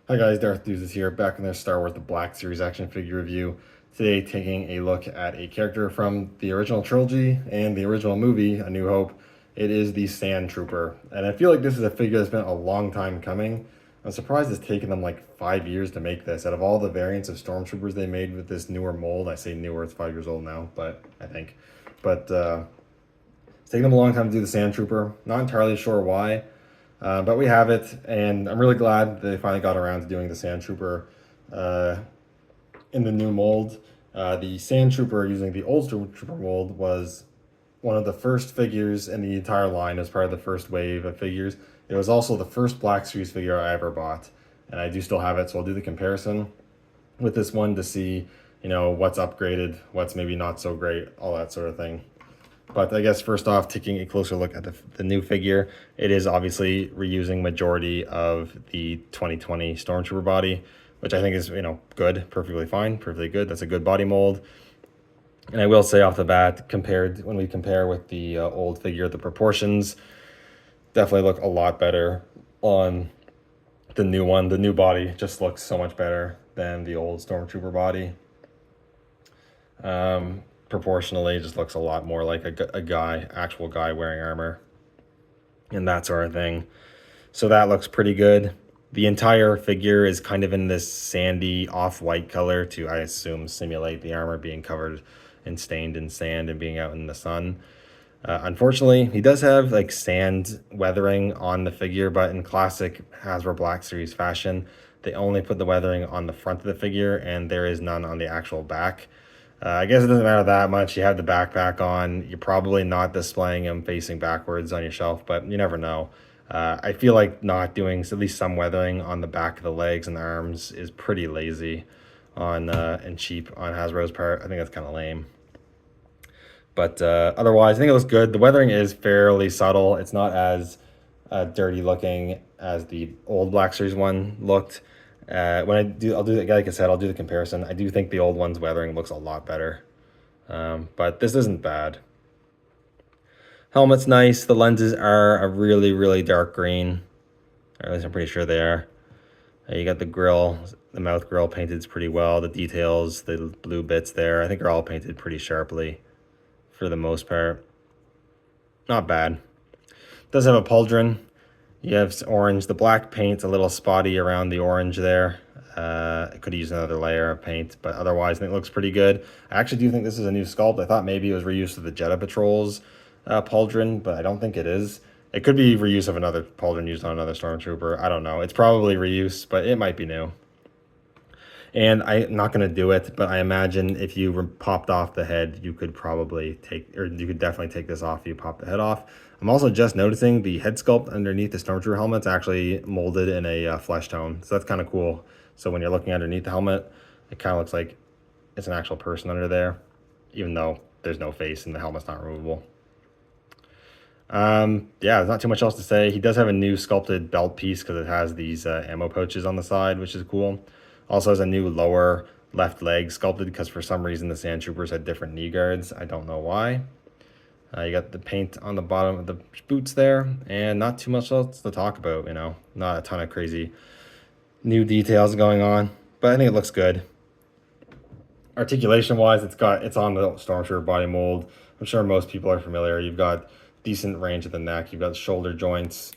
Hi guys, Darth Deuces here, back in their Star Wars The Black Series action figure review. Today taking a look at a character from the original trilogy and the original movie, A New Hope. It is the Sandtrooper, and I feel like this is a figure that's been a long time coming. I'm surprised it's taken them like 5 years to make this. Out of all the variants of Stormtroopers they made with this newer mold, I say newer, it's 5 years old now, but I think. But it's taken them a long time to do the Sandtrooper. Not entirely sure why. But we have it, and I'm really glad they finally got around to doing the Sandtrooper uh, in the new mold. The Sandtrooper using the old Stormtrooper mold was one of the first figures in the entire line as part of the first wave of figures. It was also the first Black Series figure I ever bought, and I do still have it, so I'll do the comparison with this one to see, what's upgraded, what's maybe not so great, all that sort of thing. But I guess first off, taking a closer look at the new figure, it is obviously reusing majority of the 2020 Stormtrooper body, which I think is, good, perfectly fine, perfectly good. That's a good body mold. And I will say off the bat, when we compare with the old figure, the proportions definitely look a lot better on the new one. The new body just looks so much better than the old Stormtrooper body. Proportionally just looks a lot more like a guy, actual guy wearing armor and that sort of thing. So that looks pretty good. The entire figure is kind of in this sandy off-white color to, I assume, simulate the armor being covered and stained in sand and being out in the sun. Unfortunately, he does have like sand weathering on the figure, but in classic Hasbro Black Series fashion, they only put the weathering on the front of the figure and there is none on the actual back. I guess it doesn't matter that much. You have the backpack on. You're probably not displaying him facing backwards on your shelf, but you never know. I feel like not doing at least some weathering on the back of the legs and arms is pretty lazy on and cheap on Hasbro's part. I think that's kind of lame. But otherwise, I think it looks good. The weathering is fairly subtle. It's not as dirty looking as the old Black Series one looked. I'll do like I said, I'll do the comparison. I do think the old one's weathering looks a lot better, but this isn't bad. Helmet's nice. The lenses are a really, really dark green, or at least I'm pretty sure they are. You got the grill, the mouth grill painted pretty well. The details, the blue bits there, I think are all painted pretty sharply for the most part. Not bad. It does have a pauldron. You have orange. The black paint's a little spotty around the orange there. I could use another layer of paint, but otherwise I think it looks pretty good. I actually do think this is a new sculpt. I thought maybe it was reuse of the Jedha Patrol's pauldron, but I don't think it is. It could be reuse of another pauldron used on another Stormtrooper. I don't know. It's probably reuse, but it might be new. And I'm not going to do it, but I imagine if you popped off the head, you could probably you could definitely take this off if you pop the head off. I'm also just noticing the head sculpt underneath the Stormtrooper helmet's actually molded in a flesh tone. So that's kind of cool. So when you're looking underneath the helmet, it kind of looks like it's an actual person under there, even though there's no face and the helmet's not removable. Yeah, there's not too much else to say. He does have a new sculpted belt piece because it has these ammo pouches on the side, which is cool. Also has a new lower left leg sculpted because for some reason the Sandtroopers had different knee guards. I don't know why. You got the paint on the bottom of the boots there, and not too much else to talk about, Not a ton of crazy new details going on, but I think it looks good. Articulation-wise, it's on the Stormtrooper body mold. I'm sure most people are familiar. You've got decent range at the neck. You've got shoulder joints.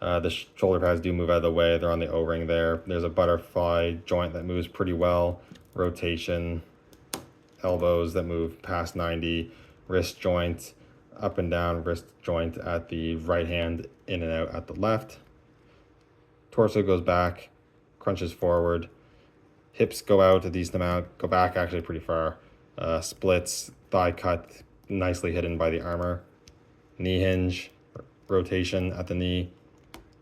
The shoulder pads do move out of the way. They're on the O-ring there. There's a butterfly joint that moves pretty well. Rotation, elbows that move past 90, wrist joint, up and down wrist joint at the right hand, in and out at the left. Torso goes back, crunches forward. Hips go out a decent amount, go back actually pretty far. Splits, thigh cut, nicely hidden by the armor. Knee hinge, rotation at the knee.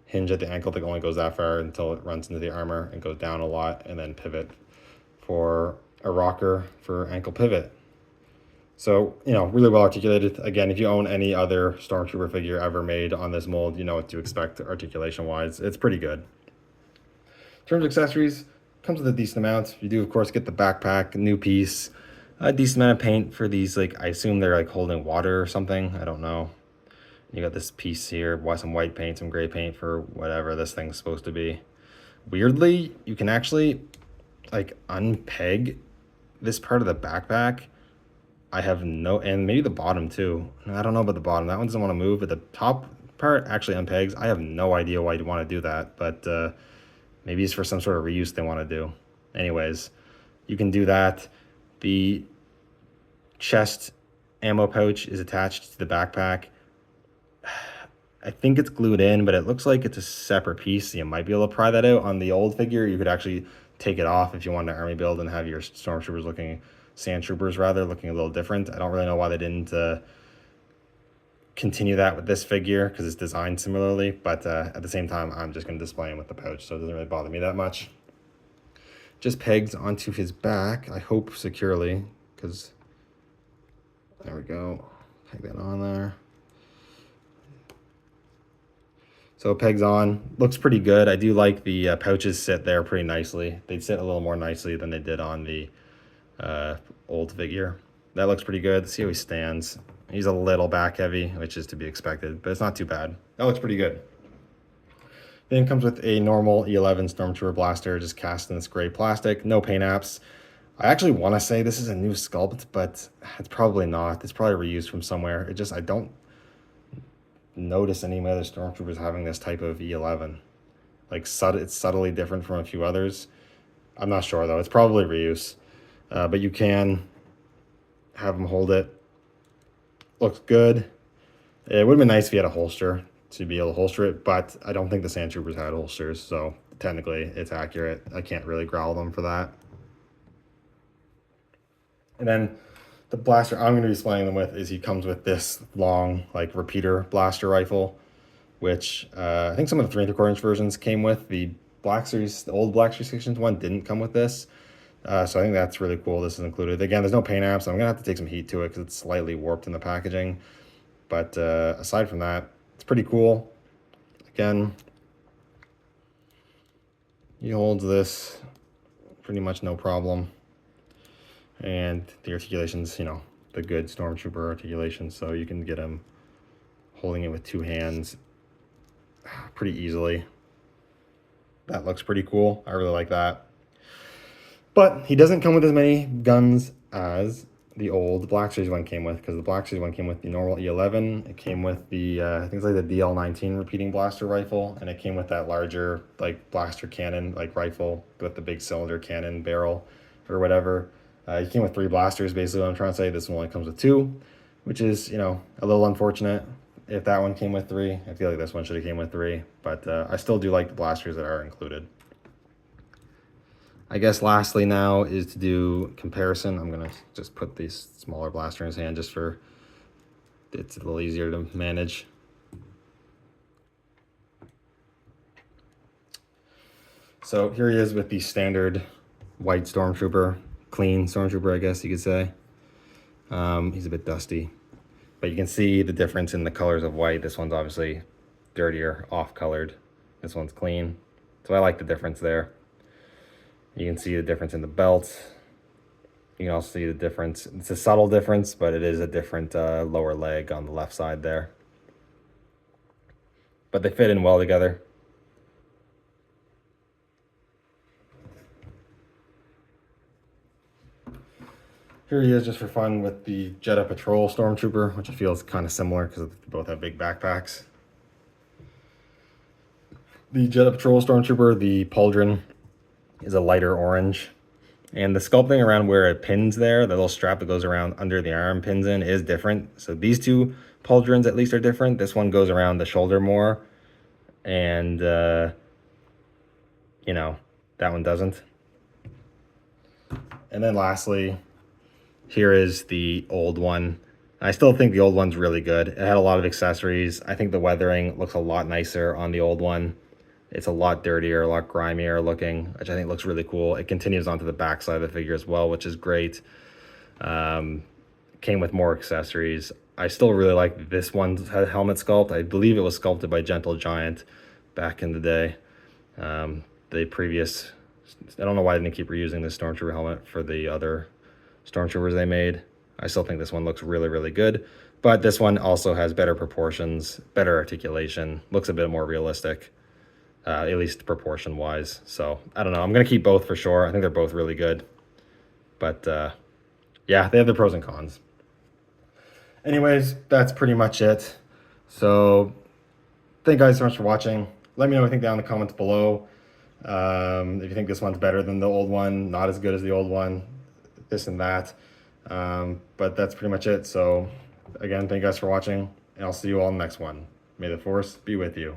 Hinge at the ankle that only goes that far until it runs into the armor and goes down a lot, and then pivot for a rocker for ankle pivot. So, really well articulated. Again, if you own any other Stormtrooper figure ever made on this mold, you know what to expect articulation-wise. It's pretty good. In terms of accessories, comes with a decent amount. You do, of course, get the backpack, new piece, a decent amount of paint for these, I assume they're holding water or something. I don't know. You got this piece here, some white paint, some gray paint for whatever this thing's supposed to be. Weirdly, you can actually like unpeg this part of the backpack. I have no, and maybe the bottom too. I don't know about the bottom. That one doesn't want to move, but the top part actually unpegs. I have no idea why you'd want to do that, but maybe it's for some sort of reuse they want to do. Anyways, you can do that. The chest ammo pouch is attached to the backpack. I think it's glued in, but it looks like it's a separate piece. So you might be able to pry that out. On the old figure, you could actually take it off if you wanted to army build and have your stormtroopers looking, Sandtroopers rather, looking a little different. I don't really know why they didn't continue that with this figure because it's designed similarly, but at the same time, I'm just going to display him with the pouch, so it doesn't really bother me that much. Just pegs onto his back, I hope securely, because there we go. Peg that on there. So pegs on, looks pretty good. I do like the pouches sit there pretty nicely. They sit a little more nicely than they did on the old figure. That looks pretty good. Let's see how he stands. He's a little back heavy, which is to be expected, but it's not too bad. That looks pretty good. Then comes with a normal E11 Stormtrooper blaster, just cast in this gray plastic, no paint apps. I actually want to say this is a new sculpt, but it's probably not. It's probably reused from somewhere. It just, I don't notice any other Stormtroopers having this type of E11. Like, it's subtly different from a few others. I'm not sure, though. It's probably reuse. But you can have them hold it. Looks good. It would have been nice if you had a holster to be able to holster it, but I don't think the Sandtroopers had holsters, so technically it's accurate. I can't really growl them for that. And then the blaster I'm going to be displaying them with is he comes with this long, like, repeater blaster rifle, which I think some of the 3 3/4 inch versions came with. The Black Series, the old Black Series 6 one didn't come with this. So I think that's really cool. This is included. Again, there's no paint apps, so I'm going to have to take some heat to it because it's slightly warped in the packaging. But aside from that, it's pretty cool. Again, he holds this pretty much no problem. And the articulation's, you know, the good Stormtrooper articulation, so you can get him holding it with 2 hands pretty easily. That looks pretty cool. I really like that. But he doesn't come with as many guns as the old Black Series one came with, because the Black Series one came with the normal E11. It came with the, I think it's like the DL19 repeating blaster rifle, and it came with that larger, like, blaster cannon, like, rifle with the big cylinder cannon barrel or whatever. He came with 3 blasters, basically what I'm trying to say. This one only comes with 2, which is, you know, a little unfortunate. If that one came with 3, I feel like this one should have came with 3, but I still do like the blasters that are included. I guess lastly now is to do comparison. I'm going to just put this smaller blaster in his hand just for it's a little easier to manage. So here he is with the standard white Stormtrooper, clean Stormtrooper, I guess you could say. He's a bit dusty, but you can see the difference in the colors of white. This one's obviously dirtier, off-colored. This one's clean. So I like the difference there. You can see the difference in the belt. You can also see the difference. It's a subtle difference, but it is a different lower leg on the left side there. But they fit in well together. Here he is just for fun with the Jedha Patrol Stormtrooper, which I feel is kind of similar because they both have big backpacks. The Jedha Patrol Stormtrooper, the pauldron, is a lighter orange. And the sculpting around where it pins there, the little strap that goes around under the arm pins in, is different. So these 2 pauldrons at least are different. This one goes around the shoulder more. And, you know, that one doesn't. And then lastly, here is the old one. I still think the old one's really good. It had a lot of accessories. I think the weathering looks a lot nicer on the old one. It's a lot dirtier, a lot grimier looking, which I think looks really cool. It continues onto the back side of the figure as well, which is great. Came with more accessories. I still really like this one's helmet sculpt. I believe it was sculpted by Gentle Giant back in the day. The previous, I don't know why they didn't keep reusing the Stormtrooper helmet for the other Stormtroopers they made. I still think this one looks really, really good. But this one also has better proportions, better articulation, looks a bit more realistic. at least proportion wise. So I don't know. I'm gonna keep both for sure. I think they're both really good, but yeah, they have their pros and cons. Anyways, that's pretty much it. So thank you guys so much for watching. Let me know what you think down in the comments below. If you think this one's better than the old one, not as good as the old one, this and that. But that's pretty much it. So again, thank you guys for watching, and I'll see you all in the next one. May the force be with you.